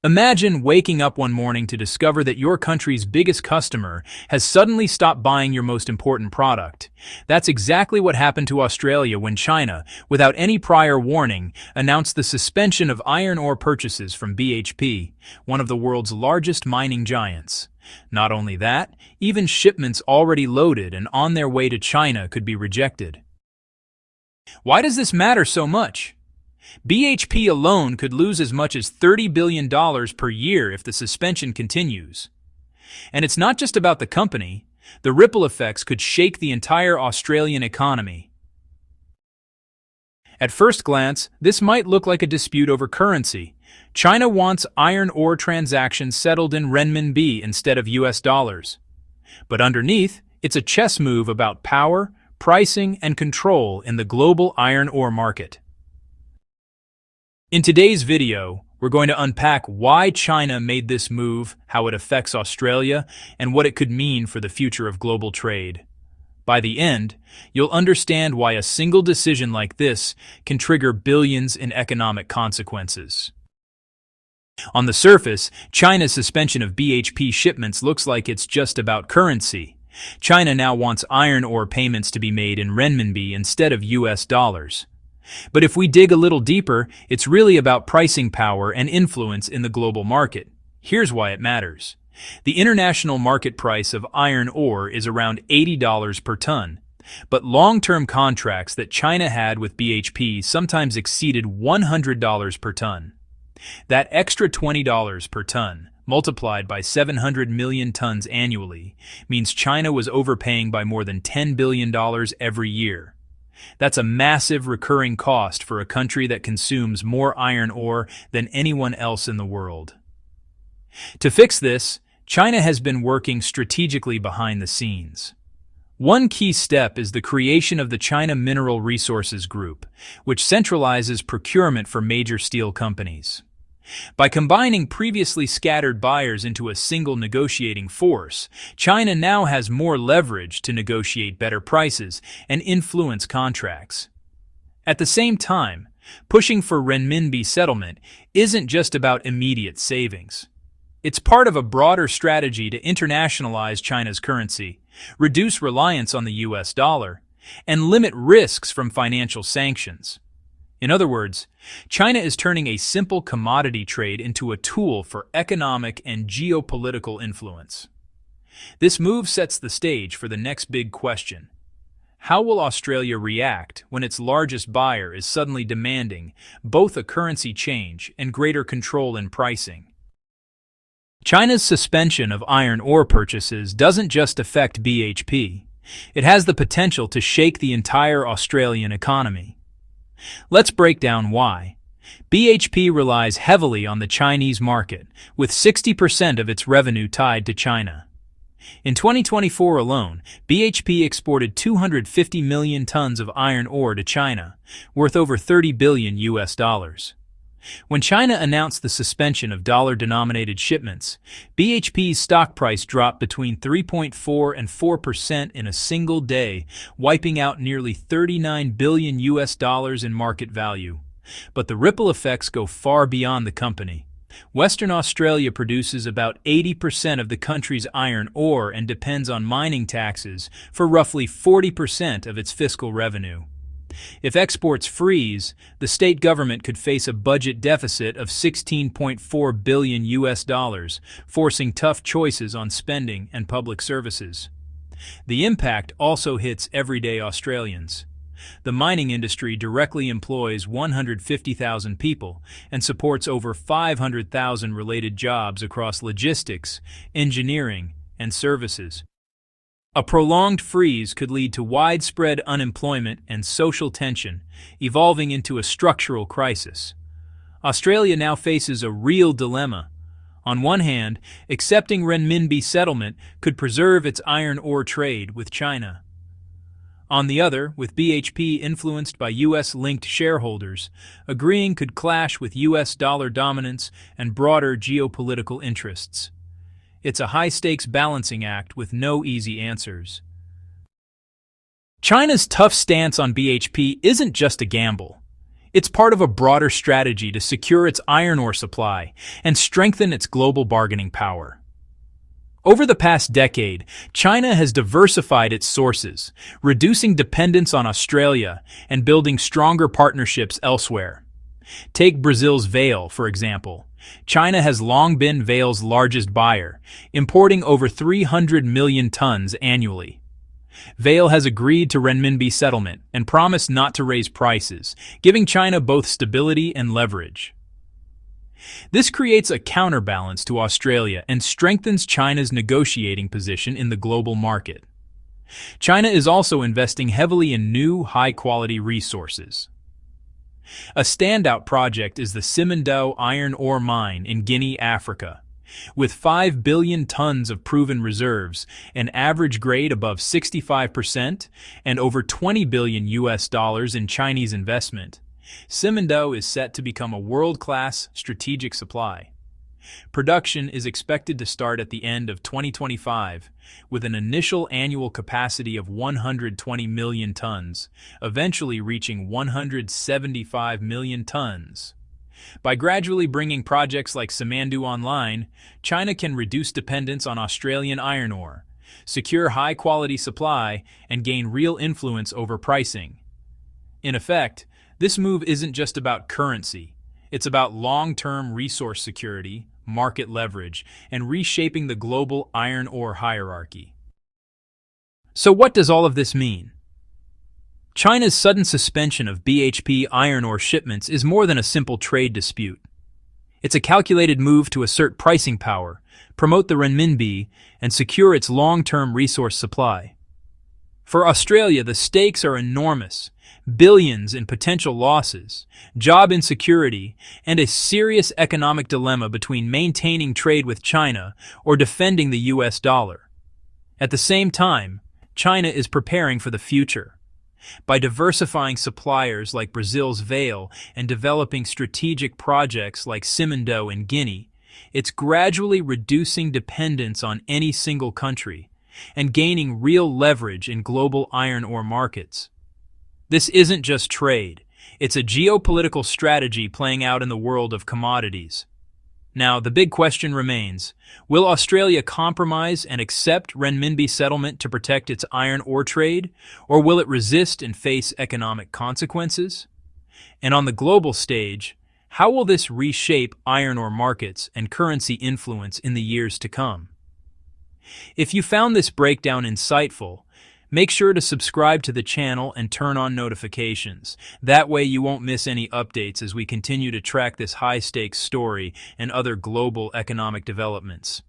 Imagine waking up one morning to discover that your country's biggest customer has suddenly stopped buying your most important product. That's exactly what happened to Australia when China, without any prior warning, announced the suspension of iron ore purchases from BHP, one of the world's largest mining giants. Not only that, even shipments already loaded and on their way to China could be rejected. Why does this matter so much? BHP alone could lose as much as $30 billion per year if the suspension continues. And it's not just about the company. The ripple effects could shake the entire Australian economy. At first glance, this might look like a dispute over currency. China wants iron ore transactions settled in RMB instead of US dollars. But underneath, it's a chess move about power, pricing, and control in the global iron ore market. In today's video, we're going to unpack why China made this move, how it affects Australia, and what it could mean for the future of global trade. By the end, you'll understand why a single decision like this can trigger billions in economic consequences. On the surface, China's suspension of BHP shipments looks like it's just about currency. China now wants iron ore payments to be made in renminbi instead of US dollars. But if we dig a little deeper, it's really about pricing power and influence in the global market. Here's why it matters. The international market price of iron ore is around $80 per ton, but long-term contracts that China had with BHP sometimes exceeded $100 per ton. That extra $20 per ton, multiplied by 700 million tons annually, means China was overpaying by more than $10 billion every year. That's a massive recurring cost for a country that consumes more iron ore than anyone else in the world. To fix this, China has been working strategically behind the scenes. One key step is the creation of the China Mineral Resources Group, which centralizes procurement for major steel companies. By combining previously scattered buyers into a single negotiating force, China now has more leverage to negotiate better prices and influence contracts. At the same time, pushing for renminbi settlement isn't just about immediate savings. It's part of a broader strategy to internationalize China's currency, reduce reliance on the US dollar, and limit risks from financial sanctions. In other words, China is turning a simple commodity trade into a tool for economic and geopolitical influence. This move sets the stage for the next big question. How will Australia react when its largest buyer is suddenly demanding both a currency change and greater control in pricing? China's suspension of iron ore purchases doesn't just affect BHP. It has the potential to shake the entire Australian economy. Let's break down why. BHP relies heavily on the Chinese market, with 60% of its revenue tied to China. In 2024 alone, BHP exported 250 million tons of iron ore to China, worth over $30 billion US dollars. When China announced the suspension of dollar-denominated shipments, BHP's stock price dropped between 3.4 and 4% in a single day, wiping out nearly $39 billion US dollars in market value. But the ripple effects go far beyond the company. Western Australia produces about 80% of the country's iron ore and depends on mining taxes for roughly 40% of its fiscal revenue. If exports freeze, the state government could face a budget deficit of $16.4 billion US dollars, forcing tough choices on spending and public services. The impact also hits everyday Australians. The mining industry directly employs 150,000 people and supports over 500,000 related jobs across logistics, engineering, and services. A prolonged freeze could lead to widespread unemployment and social tension, evolving into a structural crisis. Australia now faces a real dilemma. On one hand, accepting renminbi settlement could preserve its iron ore trade with China. On the other, with BHP influenced by US-linked shareholders, agreeing could clash with US dollar dominance and broader geopolitical interests. It's a high-stakes balancing act with no easy answers. China's tough stance on BHP isn't just a gamble. It's part of a broader strategy to secure its iron ore supply and strengthen its global bargaining power. Over the past decade, China has diversified its sources, reducing dependence on Australia and building stronger partnerships elsewhere. Take Brazil's Vale, for example. China has long been Vale's largest buyer, importing over 300 million tons annually. Vale has agreed to renminbi settlement and promised not to raise prices, giving China both stability and leverage. This creates a counterbalance to Australia and strengthens China's negotiating position in the global market. China is also investing heavily in new, high-quality resources. A standout project is the Simandou iron ore mine in Guinea, Africa. With 5 billion tons of proven reserves, an average grade above 65%, and over $20 billion in Chinese investment, Simandou is set to become a world-class strategic supply. Production is expected to start at the end of 2025, with an initial annual capacity of 120 million tons, eventually reaching 175 million tons. By gradually bringing projects like Simandou online, China can reduce dependence on Australian iron ore, secure high-quality supply, and gain real influence over pricing. In effect, this move isn't just about currency. It's about long-term resource security, market leverage, and reshaping the global iron ore hierarchy. So what does all of this mean? China's sudden suspension of BHP iron ore shipments is more than a simple trade dispute. It's a calculated move to assert pricing power, promote the renminbi, and secure its long-term resource supply. For Australia, the stakes are enormous. Billions in potential losses, job insecurity, and a serious economic dilemma between maintaining trade with China or defending the US dollar. At the same time, China is preparing for the future. By diversifying suppliers like Brazil's Vale and developing strategic projects like Simandou in Guinea, it's gradually reducing dependence on any single country and gaining real leverage in global iron ore markets. This isn't just trade, it's a geopolitical strategy playing out in the world of commodities. Now, the big question remains, will Australia compromise and accept renminbi settlement to protect its iron ore trade, or will it resist and face economic consequences? And on the global stage, how will this reshape iron ore markets and currency influence in the years to come? If you found this breakdown insightful, make sure to subscribe to the channel and turn on notifications. That way you won't miss any updates as we continue to track this high-stakes story and other global economic developments.